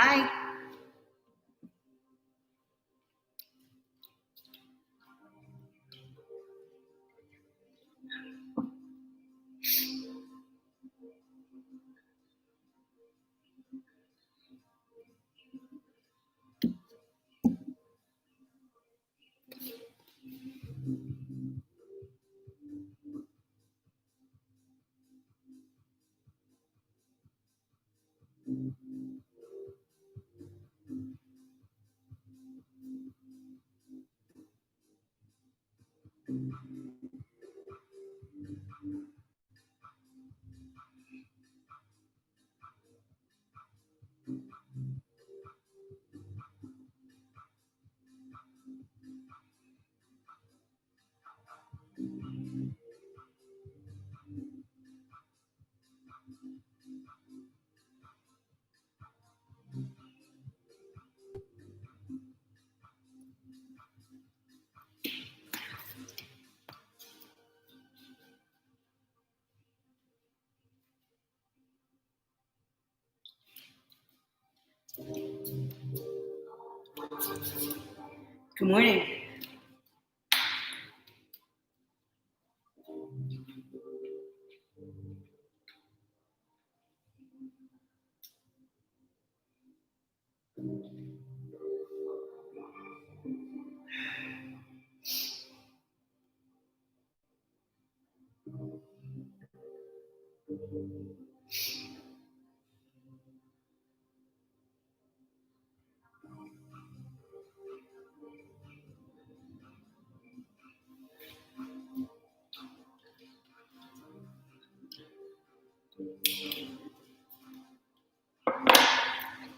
Hi. Good morning.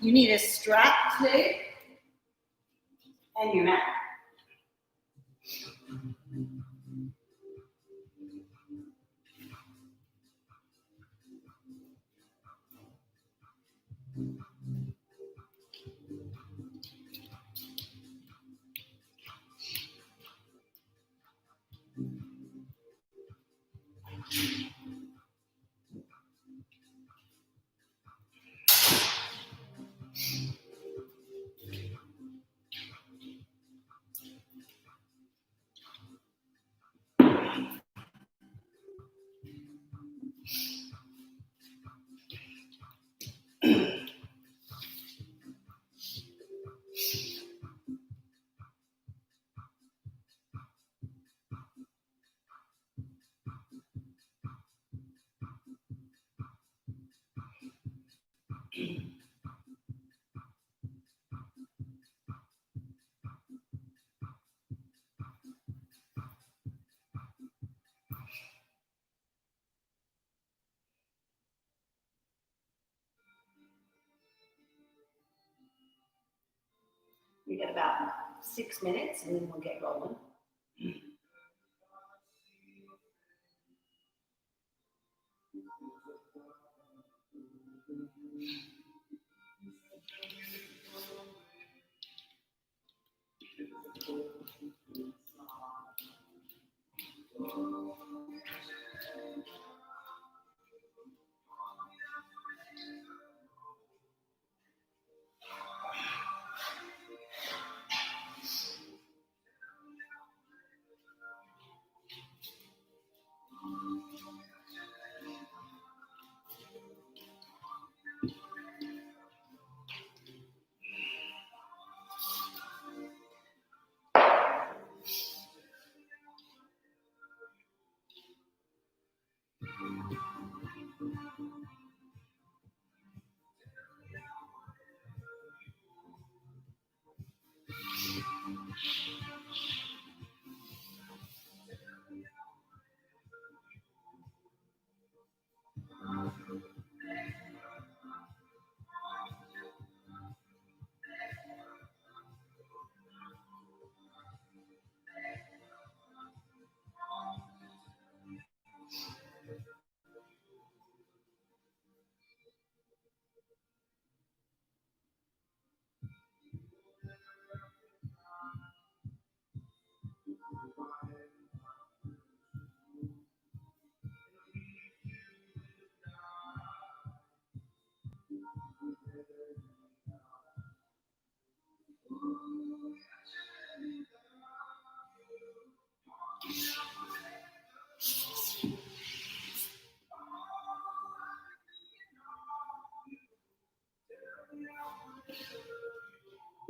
You need a strap today and your mat. We got about 6 minutes and then we'll get rolling.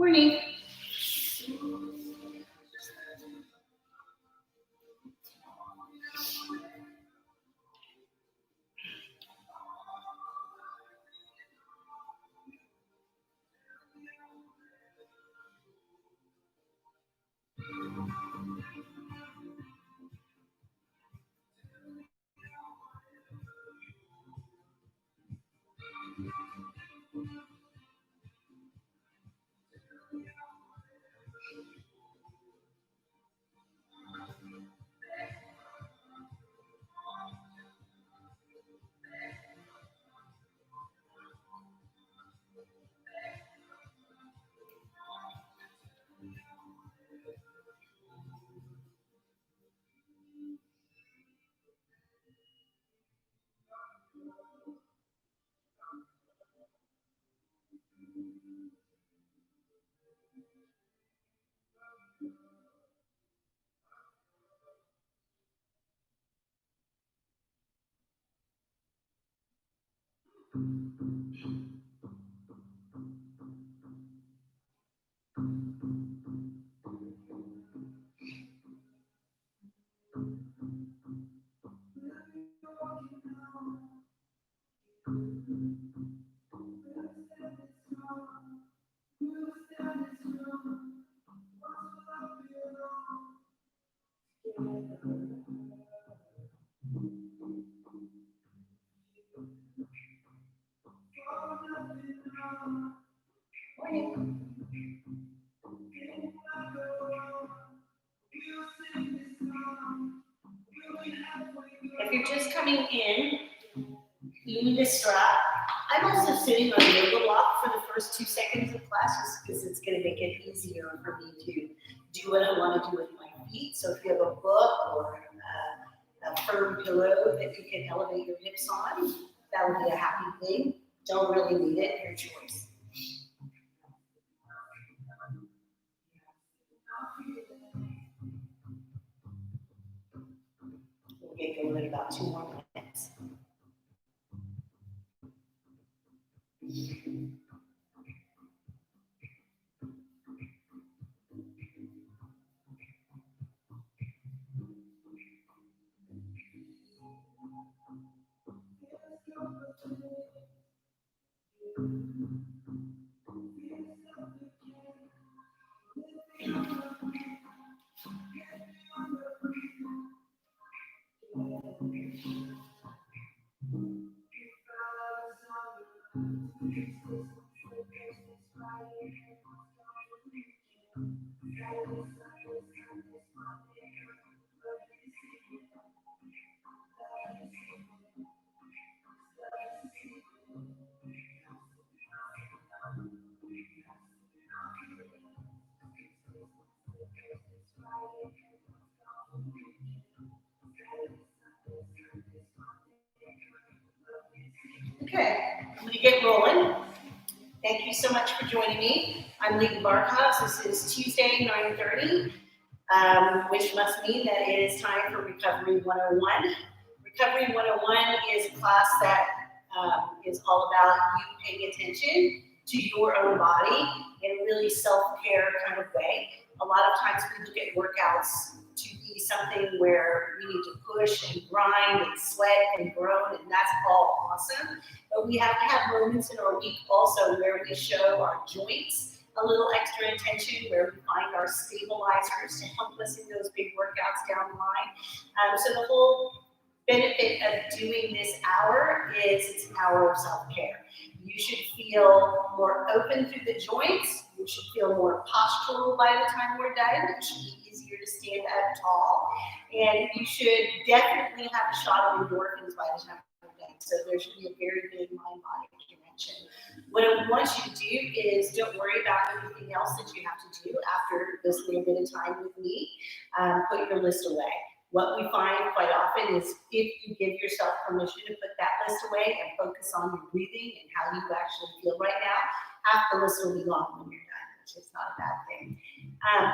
Morning. If you're just coming in, you need a strap. I'm also sitting on a yoga block for the first 2 seconds of class just because it's going to make it easier for me to do what I want to do with my feet. So if you have a book or a firm pillow that you can elevate your hips on, that would be a happy thing. Don't really need it, your choice. We'll get going in about 2 more minutes. Okay, I'm going to get rolling. Thank you so much for joining me. I'm Lee Barkhouse. This is Tuesday, 9:30, which must mean that it is time for Recovery 101. Recovery 101 is a class that is all about you paying attention to your own body in a really self-care kind of way. A lot of times we look at workouts to be something where we need to push and grind and sweat and groan, and that's all awesome. But we have to have moments in our week also where we show our joints a little extra attention, where we find our stabilizers to help us in those big workouts down the line. So the whole benefit of doing this hour is it's an hour of self-care. You should feel more open through the joints. You should feel more postural by the time we're done. It should be easier to stand up tall. And you should definitely have a shot of endorphins by the time we're done. So there should be a very big mind-body connection. What I want you to do is don't worry about anything else that you have to do after this little bit of time with me. Put your list away. What we find quite often is if you give yourself permission to put that list away and focus on your breathing and how you actually feel right now, half the list will be gone when you're done, which is not a bad thing.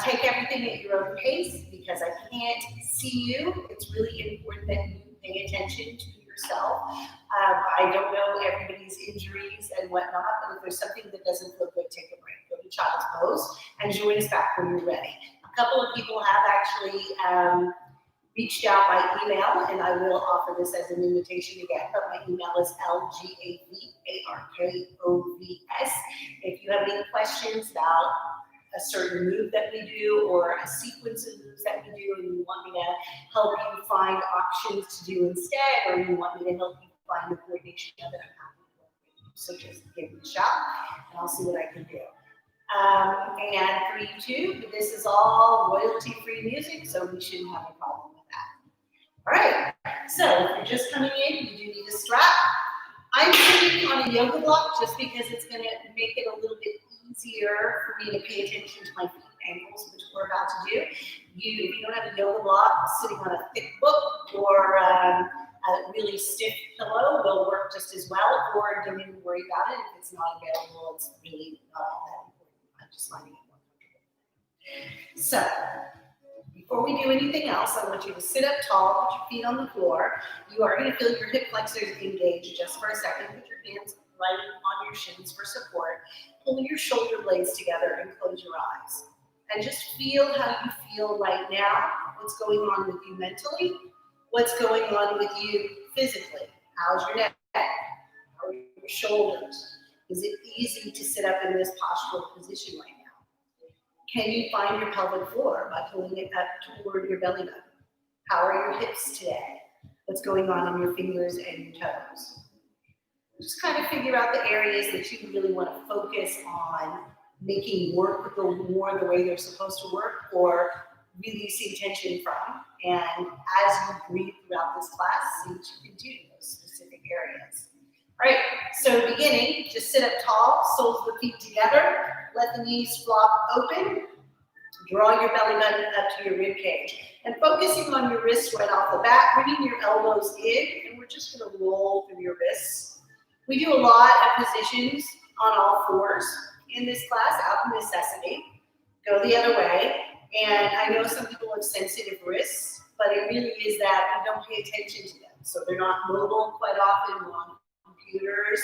Take everything at your own pace because I can't see you. It's really important that you pay attention to yourself. I don't know everybody's injuries and whatnot, but if there's something that doesn't feel good, take a break. Go to child's pose and join us back when you're ready. A couple of people have actually reached out by email, and I will offer this as an invitation again, but my email is lgavarkovs. If you have any questions about a certain move that we do or a sequence of moves that we do and you want me to help you find options to do instead, or you want me to help you find the coordination of it, I'm happy to work with you. So just give me a shot and I'll see what I can do. And for YouTube, this is all royalty-free music, so we shouldn't have a problem with that. All right, so if you're just coming in, you do need a strap. I'm sitting on a yoga block just because it's going to make it a little bit easier for me to pay attention to my feet ankles, which we're about to do. If you don't have a yoga block, sitting on a thick book or a really stiff pillow will work just as well, or don't even worry about it. If it's not available, it's really not all that important. I'm just finding it more comfortable. So, before we do anything else, I want you to sit up tall, put your feet on the floor. You are going to feel your hip flexors engage just for a second. Put your hands right on your shins for support. Pull your shoulder blades together and close your eyes. And just feel how you feel right now. What's going on with you mentally? What's going on with you physically? How's your neck? How are your shoulders? Is it easy to sit up in this postural position right now? Can you find your pelvic floor by pulling it up toward your belly button? How are your hips today? What's going on your fingers and your toes? Just kind of figure out the areas that you really want to focus on making work go more the way they're supposed to work, or releasing tension from. And as you breathe throughout this class, see what you can do in those specific areas. All right, so beginning, just sit up tall, soles of the feet together, let the knees flop open, draw your belly button up to your rib cage, and focusing on your wrists right off the bat, bringing your elbows in, and we're just gonna roll through your wrists. We do a lot of positions on all fours in this class out of necessity. Go the other way, and I know some people have sensitive wrists, but it really is that we don't pay attention to them. So they're not mobile quite often, we're on computers.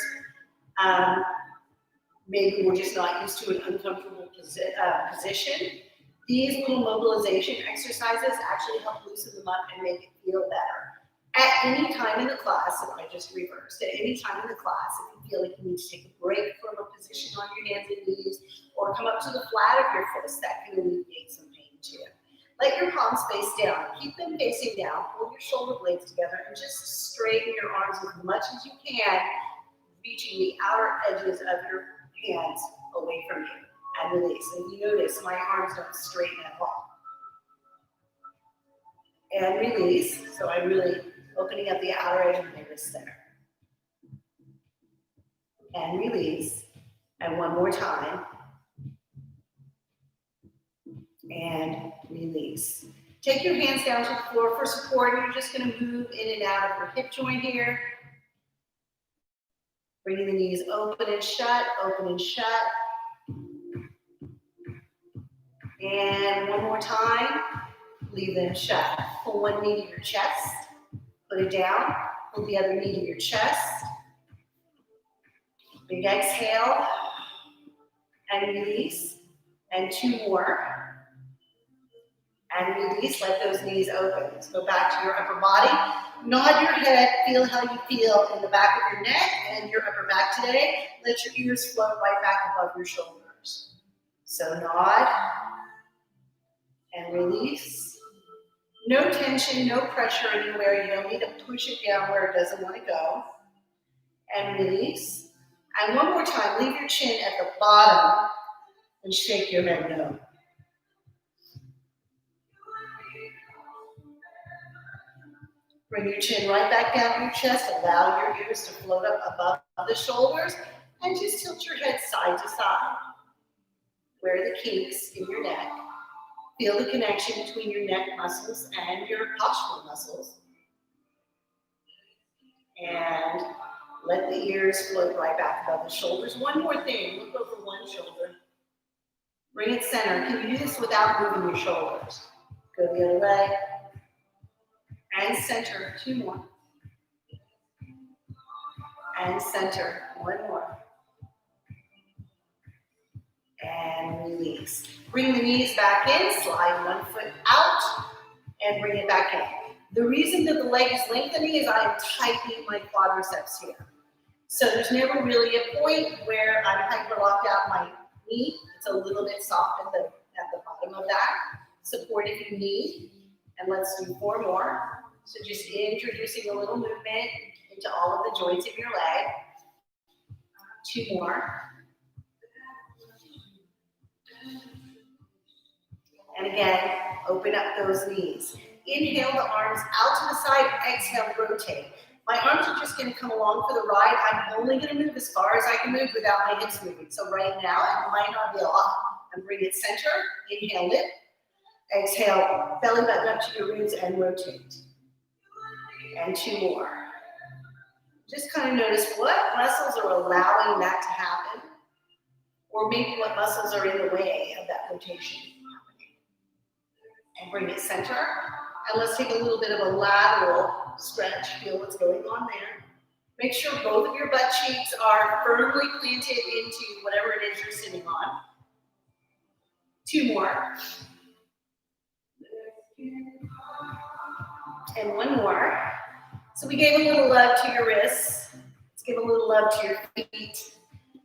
Maybe we're just not used to an uncomfortable position. These little mobilization exercises actually help loosen them up and make it feel better. At any time in the class, if I just reversed, at any time in the class, if you feel like you need to take a break from a position on your hands and knees, or come up to the flat of your fists, that can alleviate some pain too. Let your palms face down. Keep them facing down. Pull your shoulder blades together and just straighten your arms as much as you can, reaching the outer edges of your hands away from you. And release. And you notice my arms don't straighten at all. And release. So I'm really opening up the outer edge of my wrist there. And release. And one more time. And release. Take your hands down to the floor for support. You're just going to move in and out of your hip joint here. Bringing the knees open and shut, open and shut. And one more time, leave them shut. Pull one knee to your chest, put it down, pull the other knee to your chest. Big exhale, and release, and two more. And release, let those knees open. Let's go back to your upper body. Nod your head, feel how you feel in the back of your neck and your upper back today. Let your ears float right back above your shoulders. So nod. And release. No tension, no pressure anywhere. You don't need to push it down where it doesn't want to go. And release. And one more time, leave your chin at the bottom and shake your head no. Bring your chin right back down your chest. Allow your ears to float up above the shoulders. And just tilt your head side to side. Where are the kinks in your neck? Feel the connection between your neck muscles and your postural muscles. And let the ears float right back above the shoulders. One more thing, look over one shoulder. Bring it center. Can you do this without moving your shoulders? Go the other way. And center, two more. And center, one more. And release. Bring the knees back in, slide one foot out, and bring it back in. The reason that the leg is lengthening is I am tightening my quadriceps here. So there's never really a point where I'm hyper locked out my knee. It's a little bit soft at the bottom of that. Support if you need. And let's do 4 more. So just introducing a little movement into all of the joints of your leg. 2 more. And again, open up those knees. Inhale the arms out to the side, exhale, rotate. My arms are just going to come along for the ride. I'm only going to move as far as I can move without my hips moving. So right now, it might not be a lot. And bring it center, inhale, lift. Exhale, belly button up to your ribs and rotate. And 2 more. Just kind of notice what muscles are allowing that to happen, or maybe what muscles are in the way of that rotation happening. And bring it center. And let's take a little bit of a lateral stretch. Feel what's going on there. Make sure both of your butt cheeks are firmly planted into whatever it is you're sitting on. 2 more. And 1 more. So we gave a little love to your wrists. Let's give a little love to your feet.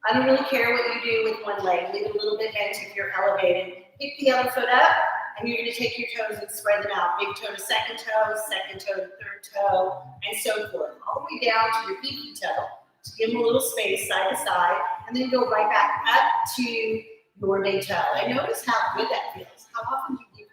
I don't really care what you do with one leg. Leave it a little bit bent if you're elevated. Pick the other foot up, and you're going to take your toes and spread them out. Big toe to second toe to third toe, and so forth. All the way down to your pinky toe. So give them a little space side to side, and then go right back up to your big toe. And notice how good that feels. How often do you give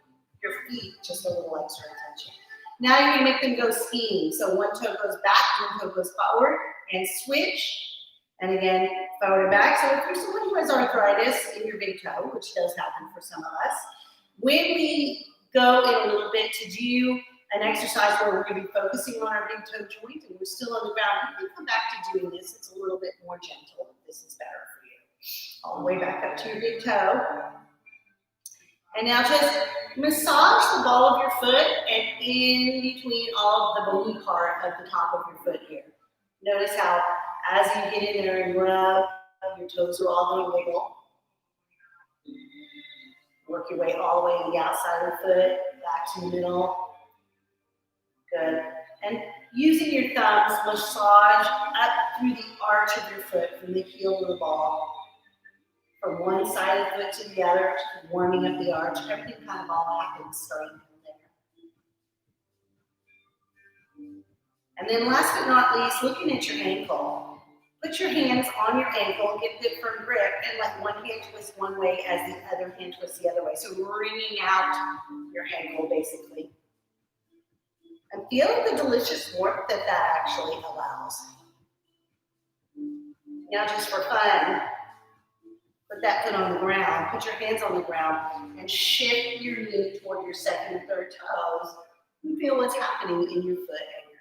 your feet just a little extra attention? Now you're going to make them go skiing. So one toe goes back, one toe goes forward, and switch. And again, forward and back. So if you're someone who has arthritis in your big toe, which does happen for some of us, when we go in a little bit to do an exercise where we're going to be focusing on our big toe joint and we're still on the ground, you can come back to doing this. It's a little bit more gentle. This is better for you. All the way back up to your big toe. And now just massage the ball of your foot and in between all of the bony part of the top of your foot here. Notice how as you get in there and rub, your toes are all going to wiggle. Work your way all the way to the outside of the foot, back to the middle. Good. And using your thumbs, massage up through the arch of your foot, from the heel to the ball. From one side of the foot to the other, warming up the arch. Everything kind of all happens starting from there. And then last but not least, looking at your ankle. Put your hands on your ankle, get good firm grip, and let one hand twist one way as the other hand twists the other way. So wringing out your ankle, basically. And feel the delicious warmth that that actually allows. Now just for fun, put that foot on the ground, put your hands on the ground, and shift your knee toward your second and third toes. And feel what's happening in your foot and your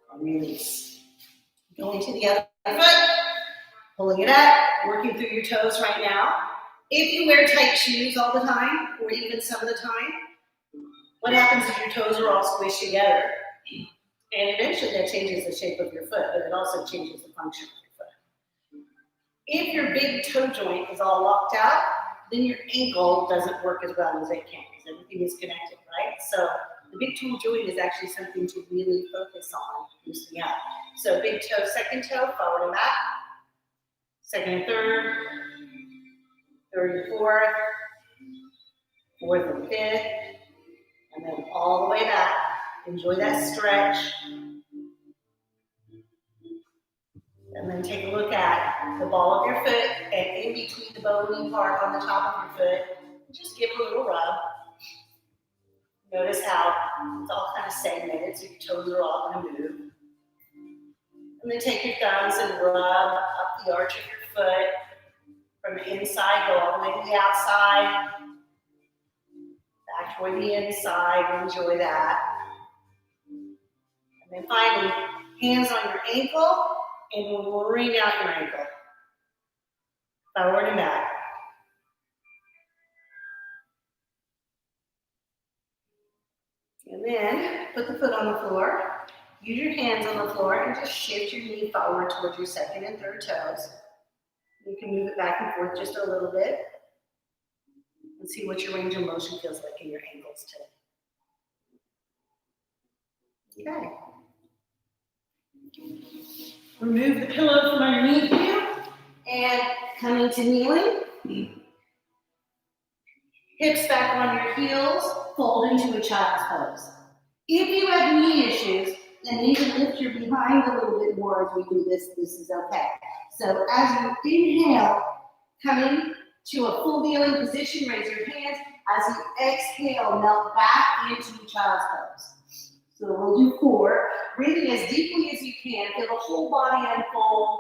ankle. And release. Going to the other foot, pulling it up, working through your toes right now. If you wear tight shoes all the time, or even some of the time, what happens is your toes are all squished together. And eventually that changes the shape of your foot, but it also changes the function of your foot. If your big toe joint is all locked out, then your ankle doesn't work as well as it can, because everything is connected, right? So the big toe joint is actually something to really focus on loosening up. So big toe, second toe, forward and back. Second and third. Third and fourth. Fourth and fifth. And then all the way back. Enjoy that stretch. And then take a look at the ball of your foot and in between the bony part on the top of your foot. Just give it a little rub. Notice how it's all kind of segmented, so your toes are all going to move. And then take your thumbs and rub up the arch of your foot. From the inside, go all the way to the outside. Back toward the inside, enjoy that. And then finally, hands on your ankle, and wring out your ankle. Forward and back. And then put the foot on the floor. Use your hands on the floor and just shift your knee forward towards your second and third toes. You can move it back and forth just a little bit and see what your range of motion feels like in your ankles today. Okay. Remove the pillow from underneath you and come into kneeling. Hips back on your heels, fold into a child's pose. If you have knee issues and need to lift your behind a little bit more as we do this, this is okay. So as you inhale, coming to a full kneeling position, raise your hands. As you exhale, melt back into child's pose. So we'll do 4. Breathing as deeply as you can. Feel the whole body unfold.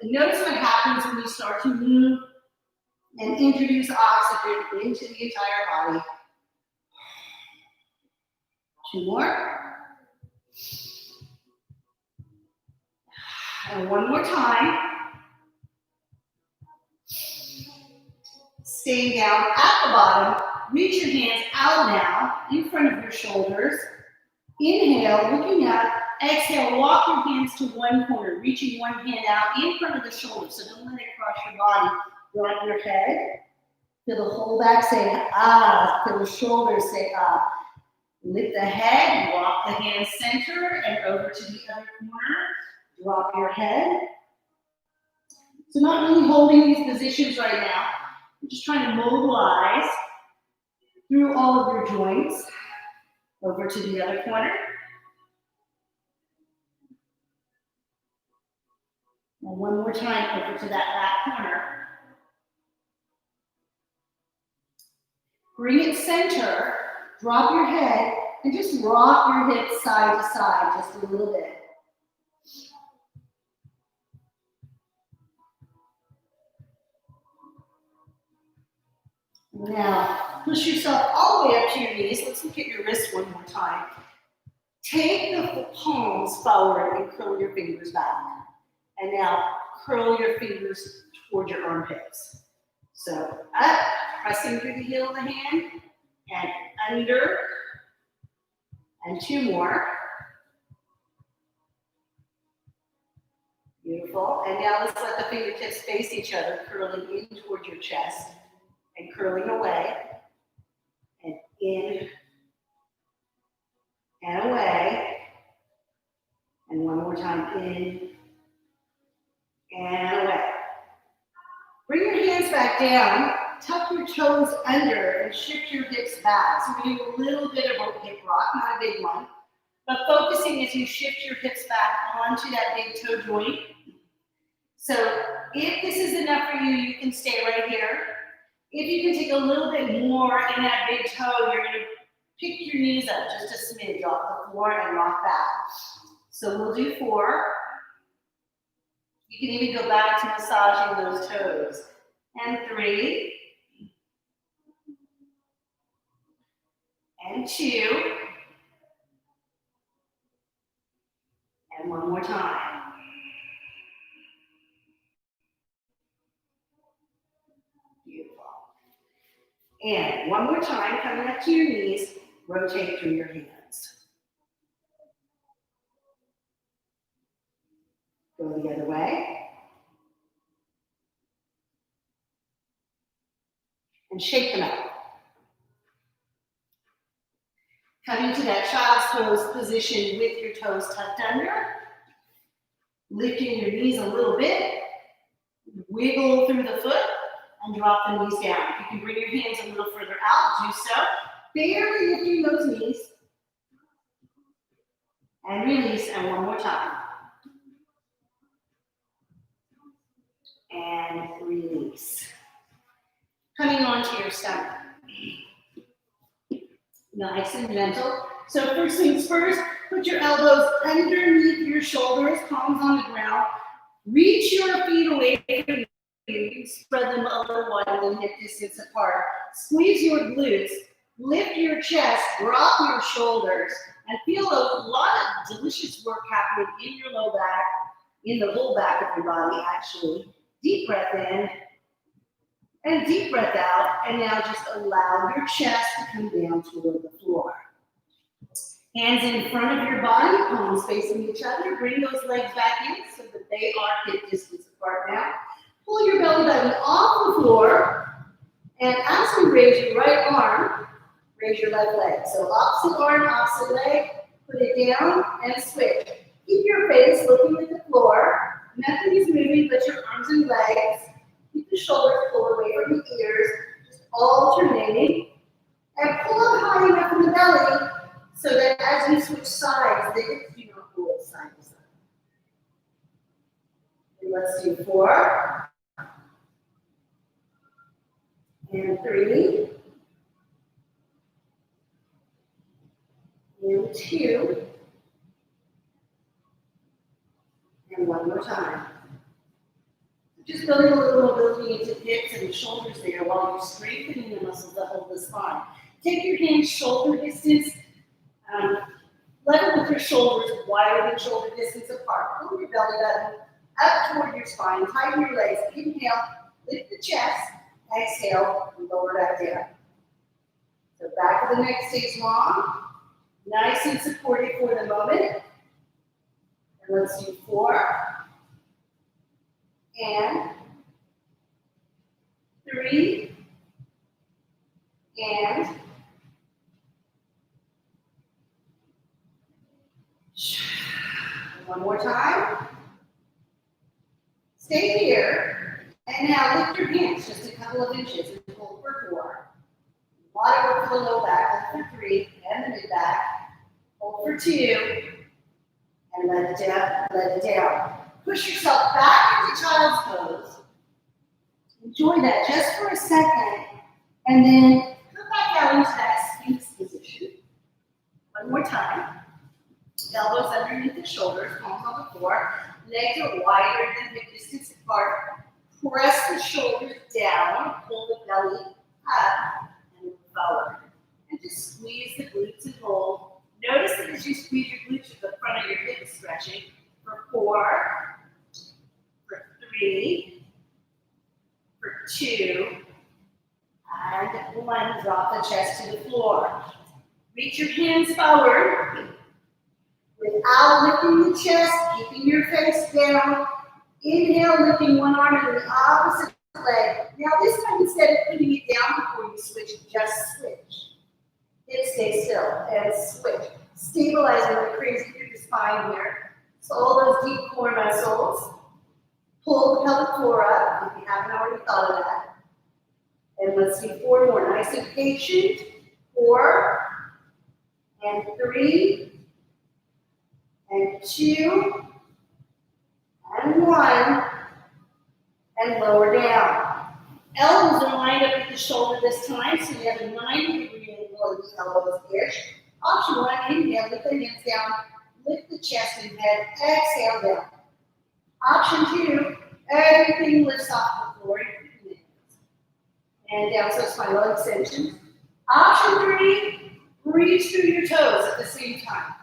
And notice what happens when you start to move and introduce oxygen into the entire body. 2 more. And 1 more time. Staying down at the bottom. Reach your hands out now in front of your shoulders. Inhale, looking up. Exhale, walk your hands to one corner, reaching one hand out in front of the shoulder. So don't let it cross your body. Drop your head. Feel the whole back say ah. Feel the shoulders say ah. Lift the head, walk the hands center and over to the other corner. Drop your head. So not really holding these positions right now. I'm just trying to mobilize through all of your joints. Over to the other corner. And 1 more time over to that back corner. Bring it center, drop your head, and just rock your hips side to side just a little bit. Now, push yourself all the way up to your knees. Let's look at your wrists one more time. Take the palms forward and curl your fingers back. And now curl your fingers toward your armpits. So up, pressing through the heel of the hand, and under, and 2 more. Beautiful. And now let's let the fingertips face each other, curling in toward your chest, and curling away, and in, and away, and 1 more time, in, and away. Bring your hands back down, tuck your toes under, and shift your hips back. So we do a little bit of a hip rock, not a big one, but focusing as you shift your hips back onto that big toe joint. So if this is enough for you, you can stay right here. If you can take a little bit more in that big toe, you're gonna pick your knees up just a smidge off the floor and rock back. So we'll do 4. You can even go back to massaging those toes. And 3. And 2. And 1 more time. Beautiful. And 1 more time, coming up to your knees, rotate through your hands. Go the other way. And shake them out. Coming to that child's pose position with your toes tucked under. Lifting your knees a little bit. Wiggle through the foot and drop the knees down. If you can bring your hands a little further out, do so. Barely lifting those knees. And release, and 1 more time. And release. Coming onto your stomach. Nice and gentle. So first things first, put your elbows underneath your shoulders, palms on the ground. Reach your feet away from you. You can spread them a little wide and hip distance apart. Squeeze your glutes. Lift your chest. Drop your shoulders. And feel a lot of delicious work happening in your low back, in the whole back of your body, actually. Deep breath in. And deep breath out, and now just allow your chest to come down toward the floor. Hands in front of your body, palms facing each other. Bring those legs back in so that they are hip distance apart now. Pull belly button off the floor, and as you raise your right arm, raise your left leg. So opposite arm, opposite leg, put it down and switch. Keep your face looking at the floor. Nothing is moving but your arms and legs. Keep the shoulders pulled away from the ears, just alternating. And pull up high enough in the belly so that as you switch sides, the hips do not pull side to side. And let's do 4. And 3. And 2. And one more time. Just building a little mobility into the hips and the shoulders there while you're strengthening the muscles that hold the spine. Take your hands shoulder distance, level with your shoulders, wider than shoulder distance apart. Pull your belly button up toward your spine, tighten your legs. Inhale, lift the chest. Exhale, lower that down. So back of the neck stays long, nice and supported for the moment. And let's do 4. And 3. And one more time. Stay here. And now lift your hands just a couple of inches and pull for 4. A lot of work for the low back. Hold for 3 and the mid back. Hold for 2. And let it down. Let it down. Push yourself back into child's pose. Enjoy that just for a second. And then come back out into that Sphinx position. One more time. Elbows underneath the shoulders, palms on the floor. Legs are wider than hip distance apart. Press the shoulders down. Pull the belly up and forward. And just squeeze the glutes and hold. Notice that as you squeeze your glutes, the front of your hip is stretching. For 4, for 3, for 2, and 1. Drop the chest to the floor. Reach your hands forward without lifting the chest, keeping your face down. Inhale, lifting one arm and the opposite leg. Now this time, instead of putting it down before you switch, just switch. Hips stay still and switch. Stabilizing like crazy through the spine here. So all those deep core muscles. Pull the pelvic floor up if you haven't already thought of that. And let's do 4 more. Nice and patient. 4, and 3, and 2, and 1, and lower down. Elbows are lined up at the shoulder this time, so you have a 90-degree angle in the elbows-ish. Option 1, inhale, lift the hands down, lift the chest and head, exhale down. Option 2, everything lifts off the floor, and down, so spinal extension. Option 3, reach through your toes at the same time.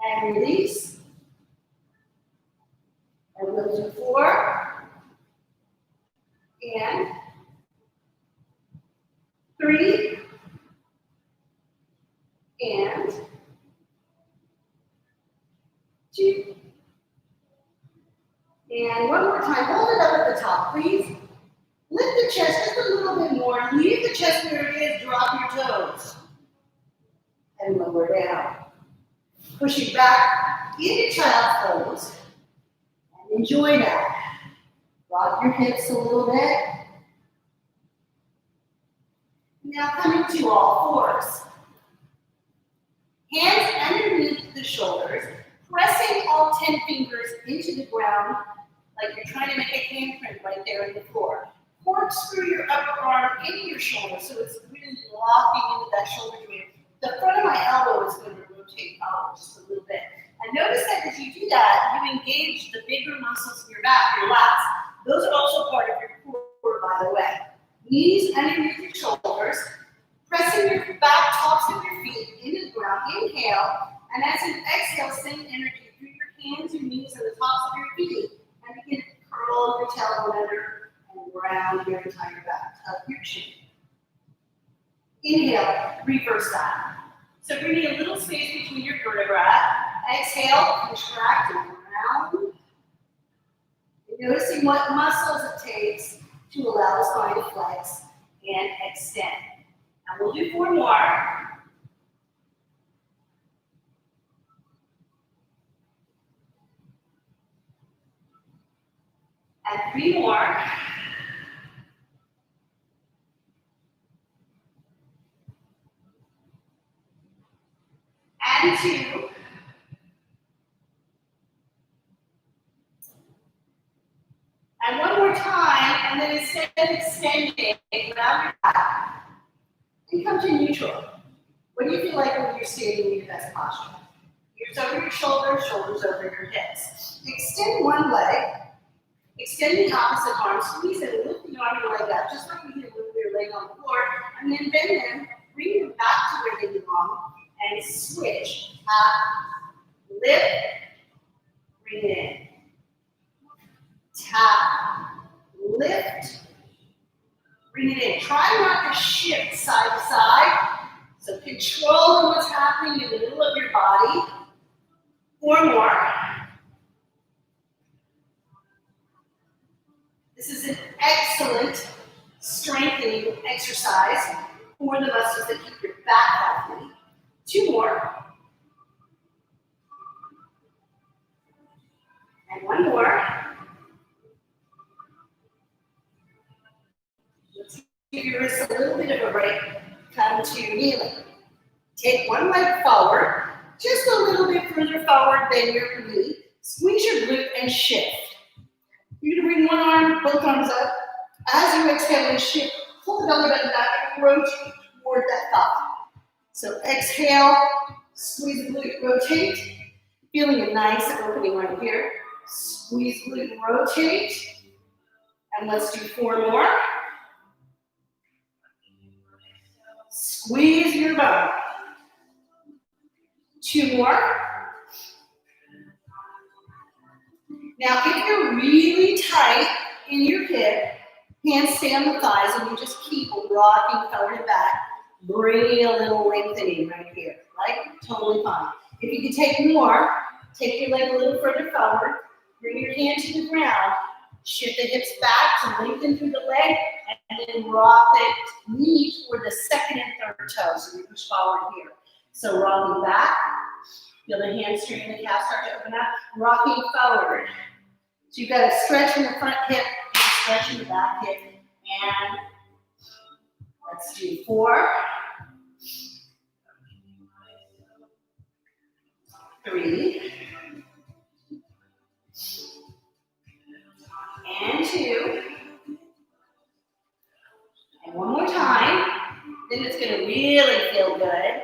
And release. And we'll do 4. And 3. And 2. And one more time. Hold it up at the top, please. Lift the chest just a little bit more. Leave the chest where it is. Drop your toes. And lower down. Pushing back into child's pose. And enjoy that. Rock your hips a little bit. Now coming to all fours. Hands underneath the shoulders. Pressing all 10 fingers into the ground like you're trying to make a handprint right there in the floor. Corkscrew your upper arm into your shoulder so it's really locking into that shoulder joint. The front of my elbow is going to rotate out just a little bit. And notice that as you do that, you engage the bigger muscles in your back, your lats. Those are also part of your core, by the way. Knees underneath your shoulders. Pressing your back tops of your feet into the ground. Inhale. And as you exhale, send energy through your hands, your knees, and the tops of your feet. And begin to curl your tailbone under and round your entire back. Tuck your chin. Inhale, reverse that. So bringing a little space between your vertebrae. Exhale, contract and round. And noticing what muscles it takes to allow the spine to flex and extend. Now we'll do 4 more. And 3 more. And 2. And 1 more time, and then instead of extending around your back, you come to neutral. What do you feel like when you're standing in your best posture? Ears over your shoulders, shoulders over your hips. Extend one leg, extend the opposite arm, squeeze it, and lift the arm and leg up, just like you did when we were laying on the floor, and then bend them, bring them back to where they belong, and switch. Tap, lift, bring it in. Tap, lift, bring it in. Try not to shift side to side. So control what's happening in the middle of your body. 4 more. This is an excellent strengthening exercise for the muscles that keep your back healthy. 2 more. And 1 more. Let's give your wrists a little bit of a break. Come to kneeling. Take one leg forward, just a little bit further forward than your knee. Squeeze your glute and shift. You're going to bring one arm, both arms up. As you exhale and shift, pull the belly button back and rotate toward that thigh. So exhale, squeeze the glute, rotate. Feeling a nice opening right here. Squeeze glute, rotate. And let's do 4 more. Squeeze your bum. 2 more. Now, if you're really tight in your hip, hands stay on the thighs, and you just keep rocking forward and back, bringing a little lengthening right here, right? Totally fine. If you can take more, take your leg a little further forward, bring your hand to the ground, shift the hips back to lengthen through the leg, and then rock it knee toward the second and third toe, so you push forward here. So rocking back, feel the hamstring and the calf start to open up, rocking forward. So you've got a stretch in the front hip, and a stretch in the back hip, and let's do 4, 3, and 2, and 1 more time. Then it's going to really feel good.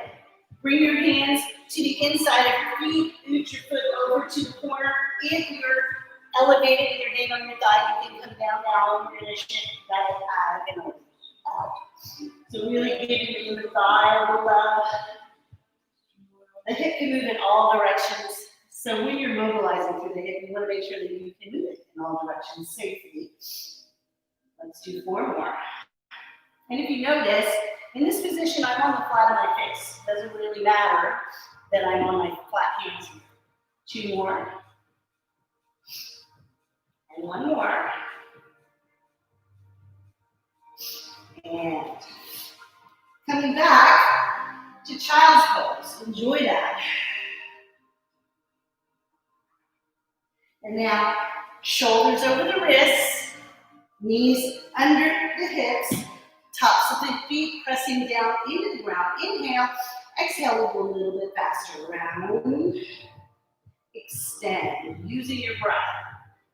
Bring your hands to the inside of your feet, boot your foot over to the corner. If you're elevated, your hand on your thigh, you can come down now. You're going to shift that diagonal out. So really giving your thigh a little love. The hip can move in all directions. So when you're mobilizing through the hip, you want to make sure that you can move it in all directions safely. Let's do 4 more. And if you notice, in this position, I'm on the flat of my face. It doesn't really matter that I'm on my flat hands here. 2 more. And 1 more. And coming back to child's pose. Enjoy that. And now, shoulders over the wrists, knees under the hips, tops of the feet pressing down into the ground. Inhale, exhale, we'll go a little bit faster. Round, extend, using your breath.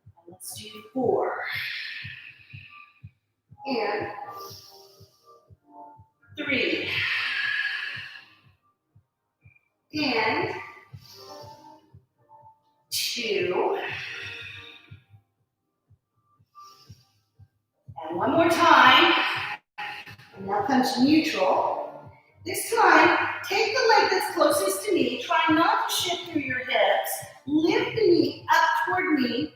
And let's do 4. And 3. And 2. And 1 more time. And now come to neutral. This time, take the leg that's closest to me. Try not to shift through your hips. Lift the knee up toward me.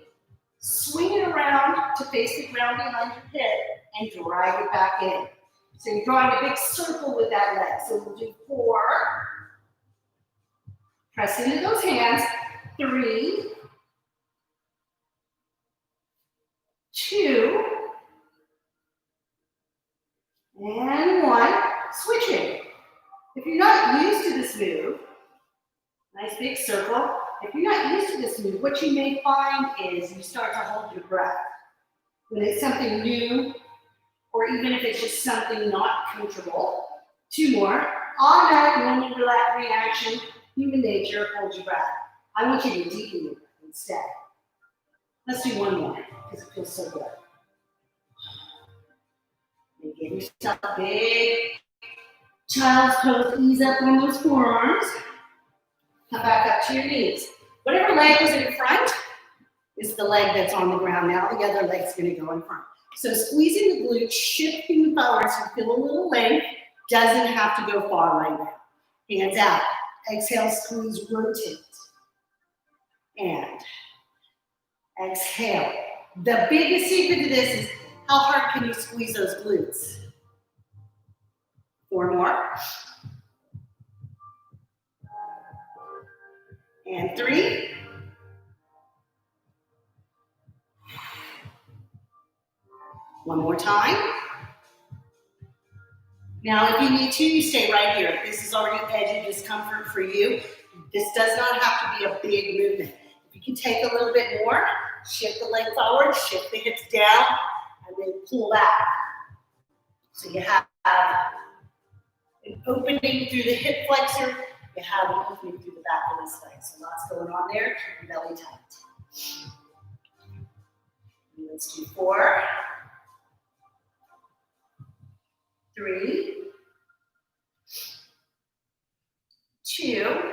Swing it around to face the ground behind your hip and drag it back in. So you're drawing a big circle with that leg. So we'll do 4. Press into those hands. 3, 2, And one, switching. If you're not used to this move, nice big circle. If you're not used to this move, what you may find is you start to hold your breath. When it's something new, or even if it's just something not comfortable. Two more. Automatic normal reaction, human nature, hold your breath. I want you to deepen your breath instead. Let's do one more, because it feels so good. And give yourself a big child's pose, ease up on those forearms. Come back up to your knees. Whatever leg was in front is the leg that's on the ground now. The other leg's gonna go in front. So squeezing the glutes, shifting forward so you feel a little length, doesn't have to go far right now. Hands out. Exhale, squeeze, rotate. And exhale. The biggest secret to this is how hard can you squeeze those glutes? Four more. And three. One more time. Now, if you need to, you stay right here. If this is already edge of discomfort for you, this does not have to be a big movement. If you can take a little bit more, shift the leg forward, shift the hips down, and then pull back. So you have an opening through the hip flexor, you have an opening through the back of this leg. So lots going on there, keep your belly tight. And let's do 4, 3, 2,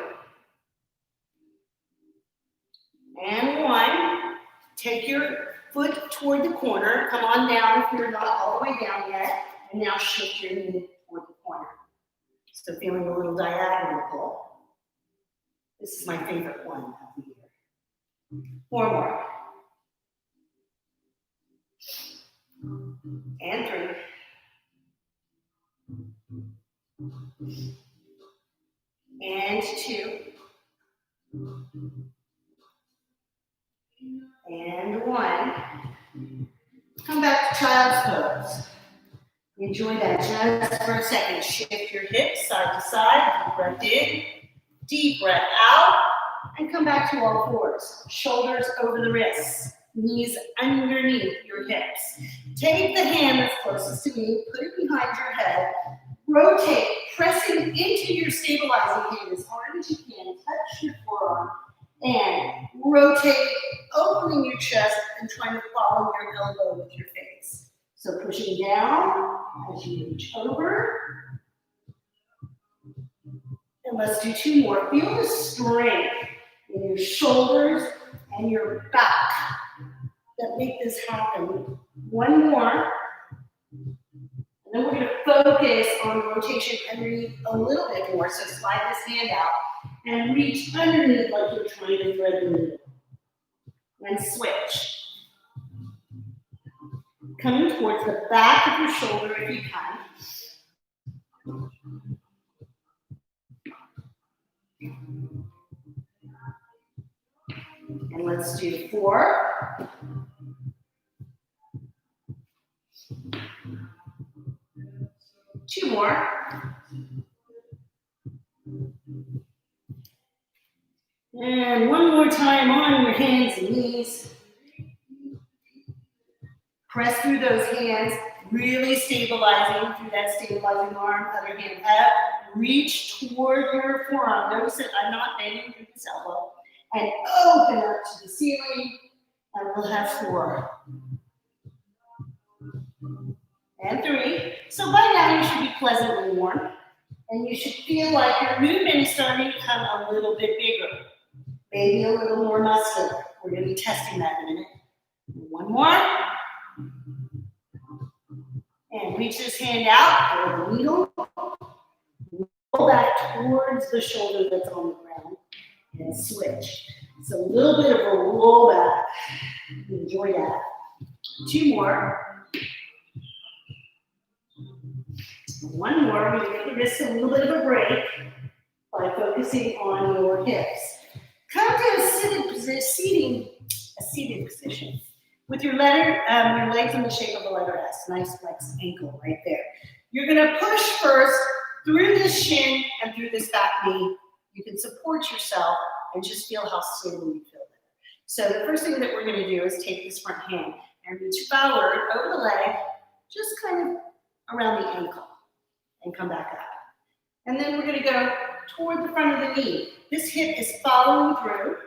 and 1. Take your foot toward the corner. Come on down if you're not all the way down yet. And now shift your knee toward the corner. So feeling a little diagonal pull. This is my favorite one of the year. 4 more. And 3. And 2. And 1. Come back to child's pose. Enjoy that just for a second. Shift your hips side to side. Deep breath in. Deep breath out. And come back to all fours. Shoulders over the wrists. Knees underneath your hips. Take the hand that's closest to me. Put it behind your head. Rotate, pressing into your stabilizing hand as hard as you can. Touch your forearm. And rotate, opening your chest and trying to follow your elbow with your face. So pushing down as you reach over. And let's do 2 more. Feel the strength in your shoulders and your back that make this happen. 1 more. And then we're going to focus on rotation underneath a little bit more. So slide this hand out and reach underneath like you're trying to thread the needle. And switch. Coming towards the back of your shoulder if you can. And let's do 4. Two more. And 1 more time on your hands and knees. Press through those hands, really stabilizing through that stabilizing arm, other hand up. Reach toward your forearm. Notice that I'm not bending through this elbow. And open up to the ceiling. And we'll have 4. And 3. So by now you should be pleasantly warm. And you should feel like your movement is starting to become a little bit bigger. Maybe a little more muscular. We're going to be testing that in a minute. 1 more. And reach this hand out, throw the needle. Roll back towards the shoulder that's on the ground. And switch. So a little bit of a roll back. Enjoy that. 2 more. 1 more. We're going to give the wrists a little bit of a break by focusing on your hips. Come to a seated position with your legs in the shape of a letter S. Nice flexed ankle right there. You're gonna push first through this shin and through this back knee. You can support yourself and just feel how stable you feel there. So the first thing that we're gonna do is take this front hand and reach forward over the leg, just kind of around the ankle, and come back up. And then we're gonna go toward the front of the knee. This hip is following through,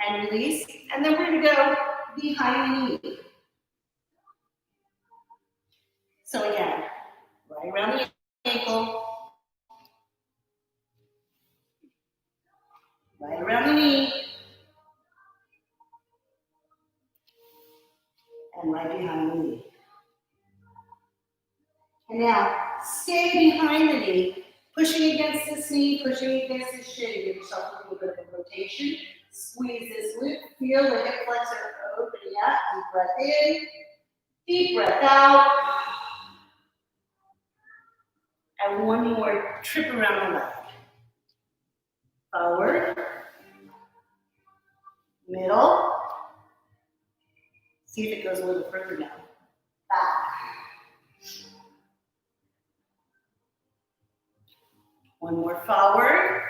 and release, and then we're gonna go behind the knee. So again, right around the ankle, right around the knee, and right behind the knee. And now, stay behind the knee, pushing against this knee, pushing against this shin. Give yourself a little bit of rotation. Squeeze this loop. Feel the hip flexor opening up. Deep breath in, deep breath out. And one more trip around the leg. Forward, middle. See if it goes a little further now. Back. One more forward.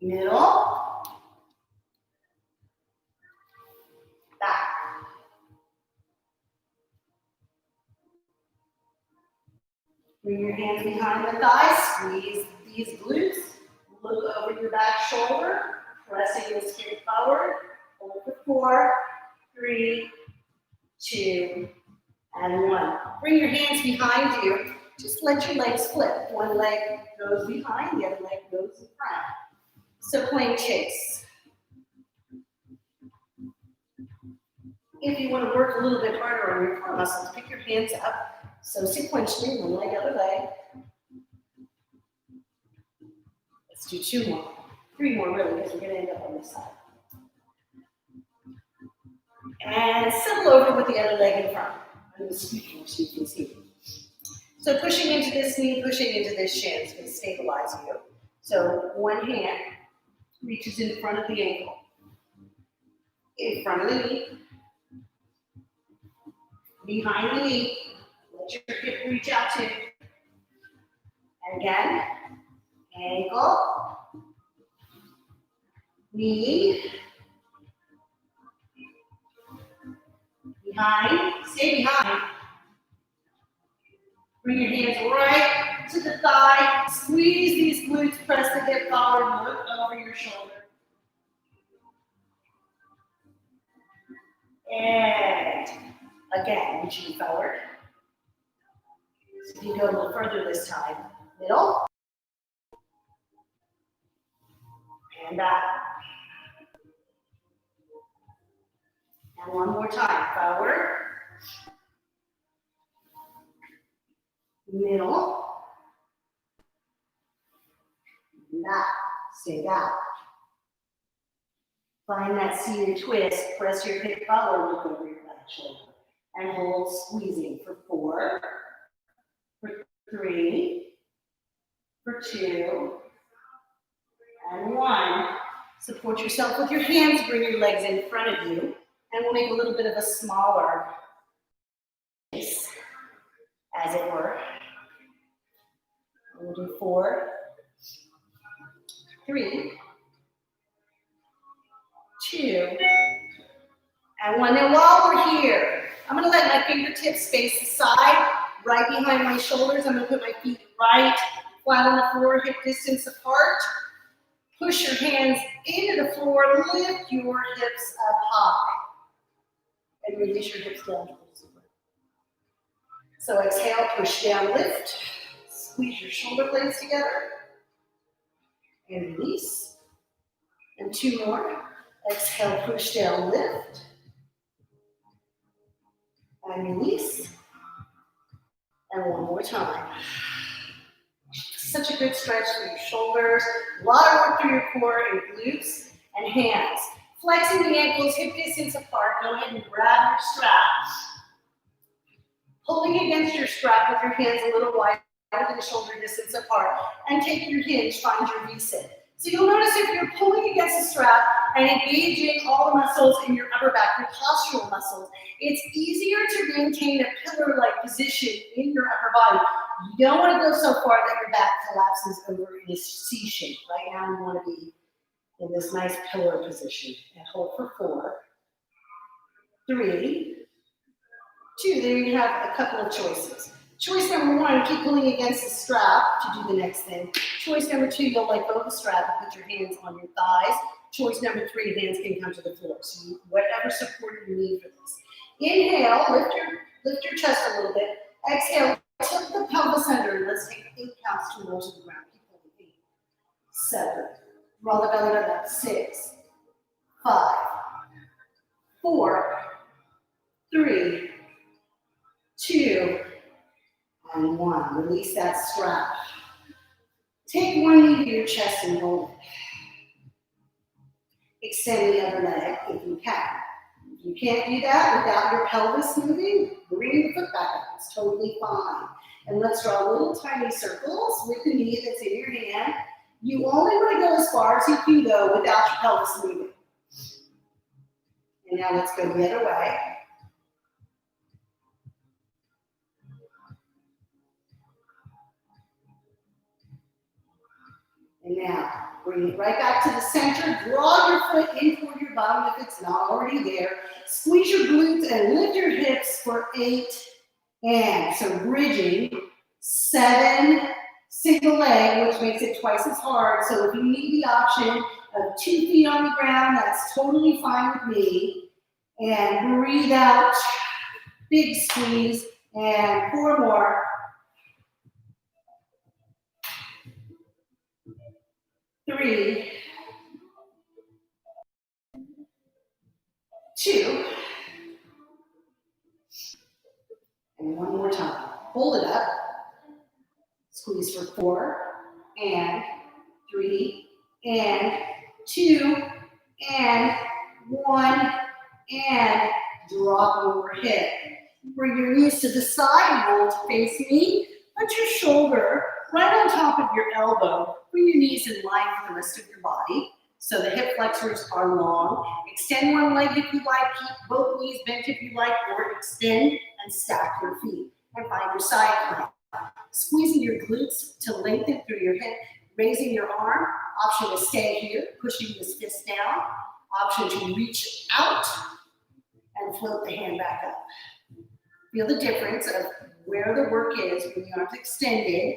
Middle. Back. Bring your hands behind the thighs. Squeeze these glutes. Look over your back shoulder. Pressing this hip forward. Hold for 4, 3, 2, and 1. Bring your hands behind you. Just let your legs flip. One leg goes behind, the other leg goes in front. So plank chase. If you want to work a little bit harder on your core muscles, pick your hands up. So sequentially, one leg, other leg. Let's do 2 more. 3 more really, because we're going to end up on this side. And settle over with the other leg in front. I'm going to scoot more so you can see. So pushing into this knee, pushing into this shin is going to stabilize you. So one hand reaches in front of the ankle. In front of the knee. Behind the knee. Let your hip reach out to. And again, ankle. Knee. Behind. Stay behind. Bring your hands right to the thigh. Squeeze these glutes, press the hip forward, look over your shoulder. And again, reaching forward. So you can go a little further this time. Middle. And back. And one more time. Forward. Middle. Back. Stay back. Find that seated twist. Press your hip forward, look over your back shoulder. And hold, squeezing for 4, for 3, for 2, and 1. Support yourself with your hands. Bring your legs in front of you. And we'll make a little bit of a smaller space, as it were. We'll do 4, 3, 2, and 1. Now while we're here, I'm going to let my fingertips face the side, right behind my shoulders. I'm going to put my feet right flat on the floor, hip distance apart. Push your hands into the floor, lift your hips up high. And release your hips down towards the ground. So exhale, push down, lift. Squeeze your shoulder blades together. And release. And 2 more. Exhale, push down, lift. And release. And 1 more time. Such a good stretch for your shoulders. A lot of work through your core and glutes and hands. Flexing the ankles, hip distance apart. Go ahead and grab your strap. Pulling against your strap with your hands a little wider than shoulder distance apart. And take your hinge, find your V-sit. So you'll notice if you're pulling against the strap and engaging all the muscles in your upper back, your postural muscles, it's easier to maintain a pillar-like position in your upper body. You don't want to go so far that your back collapses over in a C shape. Right now you want to be in this nice pillar position. And hold for 4, 3, 2. Then you have a couple of choices. Choice number 1, keep pulling against the strap to do the next thing. Choice number 2, you'll let go of the strap and put your hands on your thighs. Choice number 3, hands can come to the floor. So whatever support you need for this. Inhale, lift your chest a little bit. Exhale, tip the pelvis under. Let's take 8 counts to roll to the ground. Keep holding 8, 7. Roll the belly button up. 6, 5, 4, 3, 2, and 1. Release that strap. Take one knee to your chest and roll it. Extend the other leg if you can. If you can't do that without your pelvis moving, bring the foot back up. It's totally fine. And let's draw little tiny circles with the knee that's in your hand. You only want to go as far as you can go without your pelvis moving. And now let's go the other way. And now, bring it right back to the center. Draw your foot in toward your bottom if it's not already there. Squeeze your glutes and lift your hips for 8. And so bridging, 7, single leg, which makes it twice as hard. So if you need the option of 2 feet on the ground, that's totally fine with me. And breathe out, big squeeze, and 4 more. 3, 2, and 1 more time. Hold it up. Squeeze for 4, and 3, and 2, and 1, and drop your hip. Bring your knees to the side, roll to face me. Put your shoulder right on top of your elbow. Bring your knees in line with the rest of your body. So the hip flexors are long. Extend one leg if you like. Keep both knees bent if you like, or extend and stack your feet. And find your side plank. Squeezing your glutes to lengthen through your hip. Raising your arm. Option to stay here, pushing this fist down. Option to reach out and float the hand back up. Feel the difference of where the work is when the arm's extended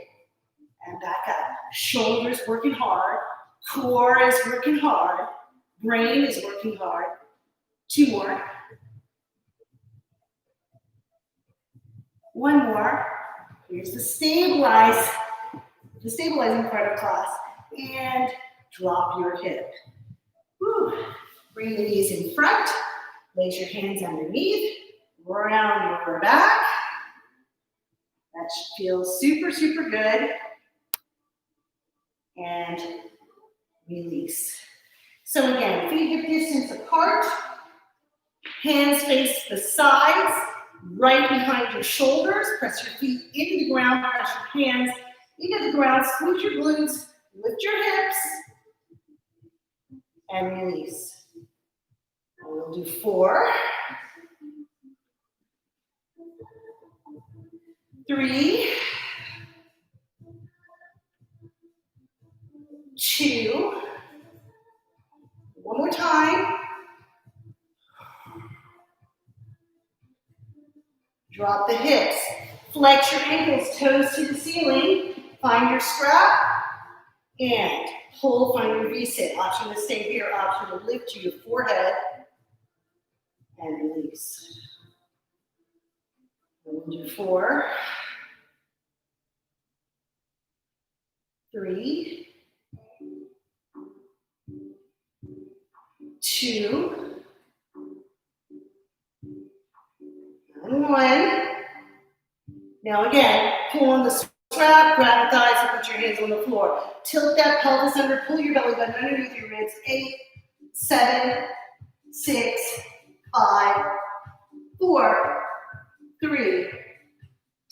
and back up. Shoulders working hard. Core is working hard. Brain is working hard. 2 more. 1 more. Here's the stabilizing part of class. And drop your hip. Whew. Bring the knees in front. Place your hands underneath. Round your back. That feels super, super good. And release. So again, feet hip distance apart. Hands face the sides, right behind your shoulders. Press your feet into the ground. Press your hands into the ground. Squeeze your glutes. Lift your hips. And release. And we'll do 4. 3, 2, 1 more time. Drop the hips. Flex your ankles, toes to the ceiling. Find your strap. And pull, find your V-sit. Option to stay here, option to lift to your forehead. And release. We'll do 4, 3, 2, and 1. Now again, pull on the strap, grab the thighs, and put your hands on the floor. Tilt that pelvis under, pull your belly button underneath your ribs. 8, 7, 6, 5, 4, 3,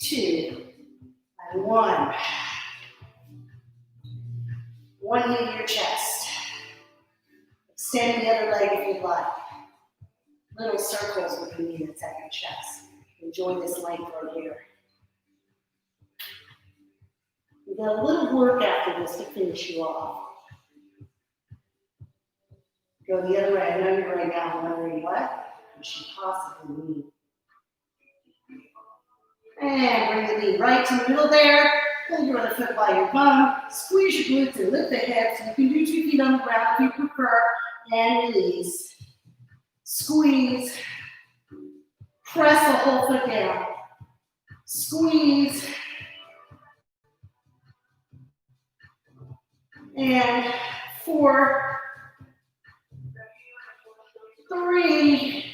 2, and 1. One knee to your chest. Extend the other leg if you'd like. Little circles with the knee that's at your chest. Enjoy this length right here. We've got a little work after this to finish you off. Go the other way. I know you're right now wondering what you should possibly need. And bring the knee right to the middle there. Hold your other foot by your bum. Squeeze your glutes and lift the hips. You can do 2 feet on the ground if you prefer. And release. Squeeze. Press the whole foot down. Squeeze. And 4, 3,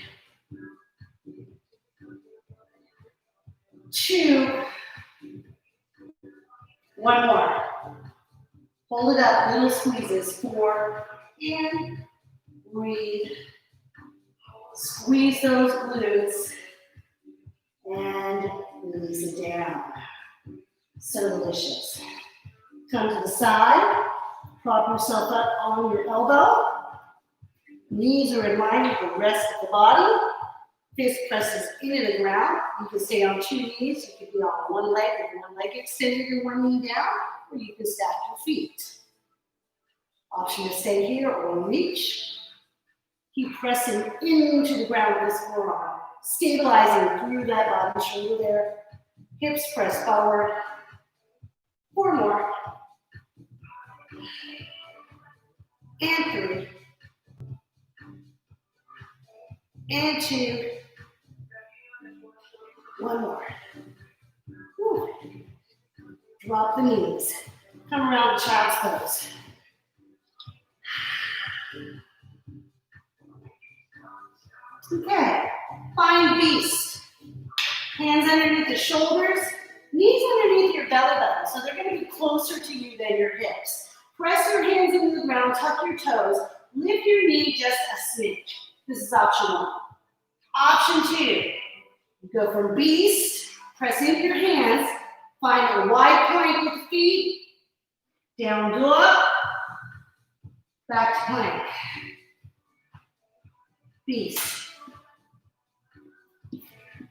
2, 1 more. Hold it up, little squeezes. 4, in, breathe. Squeeze those glutes and release it down. So delicious. Come to the side, prop yourself up on your elbow. Knees are in line with the rest of the body. Fist presses into the ground. You can stay on 2 knees. You can be on one leg with one leg extended and one knee down, or you can stack your feet. Option to stay here or reach. Keep pressing into the ground with this forearm, stabilizing through that bottom shoulder there. Hips press forward. 4 more. And 3. And 2. 1 more. Whew. Drop the knees. Come around to child's pose. Okay, find beast. Hands underneath the shoulders, knees underneath your belly button, so they're going to be closer to you than your hips. Press your hands into the ground, tuck your toes, lift your knee just a smidge. This is option 1. Option 2, you go from beast, press into your hands, find a wide plank with the feet, down dog, back to plank. Beast.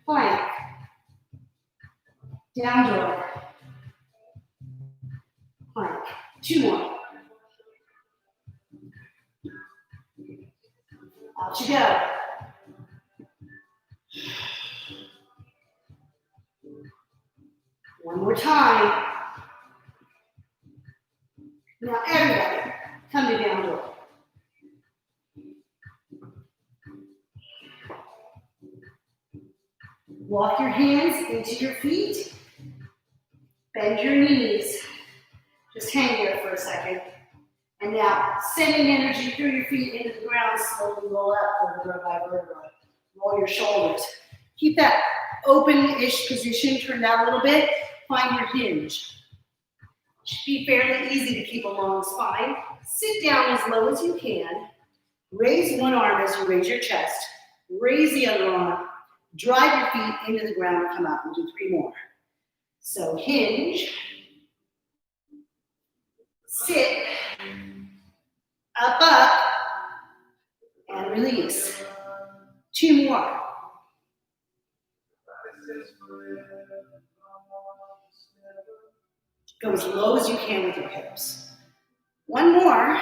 Plank. Down dog. Plank. 2 more. Out you go. One more time. Now everybody, come to down dog. Walk your hands into your feet. Bend your knees. Just hang there for a second. And now, sending energy through your feet into the ground, slowly roll up vertebra by vertebra. Roll your shoulders. Keep that open-ish position, turn down a little bit. Find your hinge. Should be fairly easy to keep a long spine. Sit down as low as you can. Raise one arm as you raise your chest. Raise the other arm. Drive your feet into the ground and come up. We'll do 3 more. So hinge. Sit. Up, and release. 2 more. Go as low as you can with your hips. 1 more.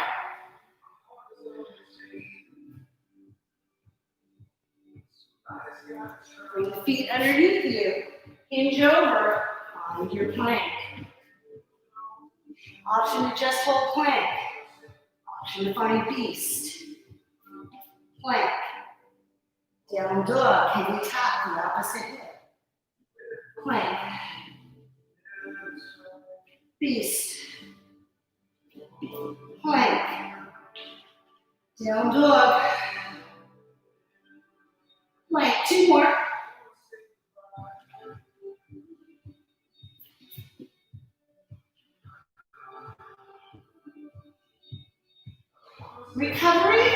Bring the feet underneath you. Hinge over. Find your plank. Option to just hold plank. Option to find beast. Plank. Down dog. Can you tap the opposite hip? Plank. Beast. Plank. Down dog. Plank. 2 more. Recovery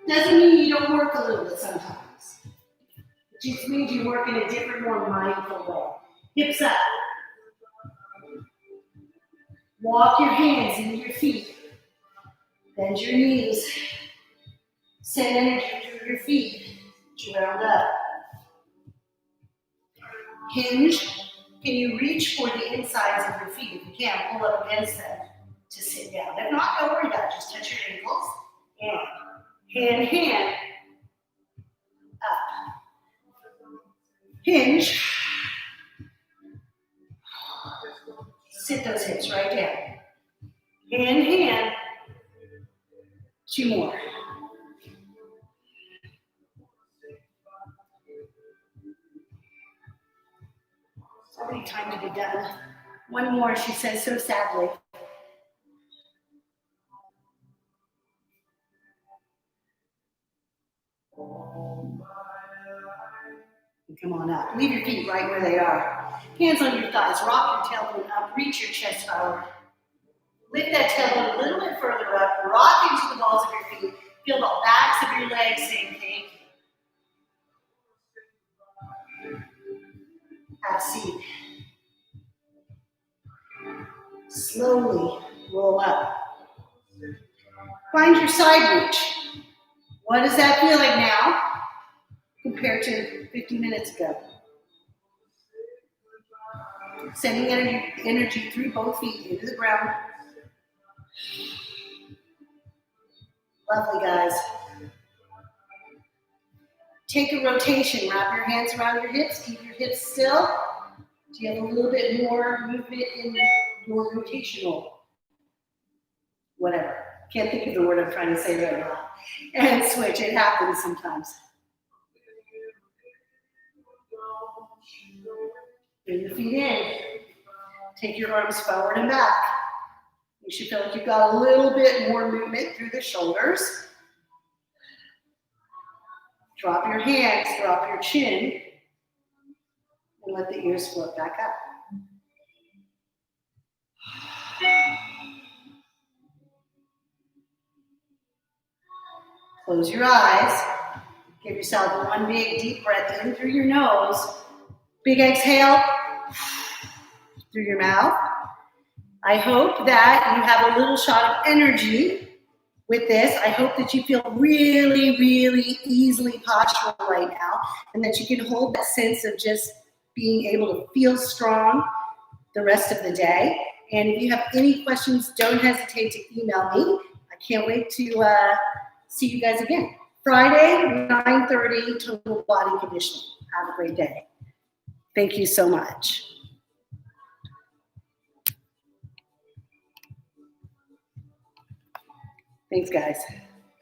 doesn't mean you don't work a little bit sometimes. It just means you work in a different, more mindful way. Hips up. Walk your hands into your feet. Bend your knees. Send energy through your feet. Round up. Hinge. Can you reach for the insides of your feet? If you can, pull up against them to sit down. If not, don't worry about it. Just touch your ankles. And hand. Up. Hinge. Sit those hips right down. Hand. 2 more. It's already time to be done. 1 more, she says so sadly. Come on up. Leave your feet right where they are. Hands on your thighs. Rock your tailbone up. Reach your chest forward. Lift that tailbone a little bit further up. Rock into the balls of your feet. Feel the backs of your legs saying thank you. Have a seat. Slowly roll up. Find your side reach. What does that feel like now compared to 50 minutes ago? Sending energy through both feet into the ground. Lovely, guys. Take a rotation. Wrap your hands around your hips. Keep your hips still. Do you have a little bit more movement in your rotational? Whatever. Can't think of the word I'm trying to say right now. And switch. It happens sometimes. Bring the feet in. Take your arms forward and back. You should feel like you've got a little bit more movement through the shoulders. Drop your hands, drop your chin, and let the ears float back up. Close your eyes. Give yourself 1 big deep breath in through your nose. Big exhale through your mouth. I hope that you have a little shot of energy with this. I hope that you feel really, really easily postural right now and that you can hold that sense of just being able to feel strong the rest of the day. And if you have any questions, don't hesitate to email me. I can't wait to see you guys again. Friday, 9:30, Total Body Conditioning. Have a great day. Thank you so much. Thanks, guys.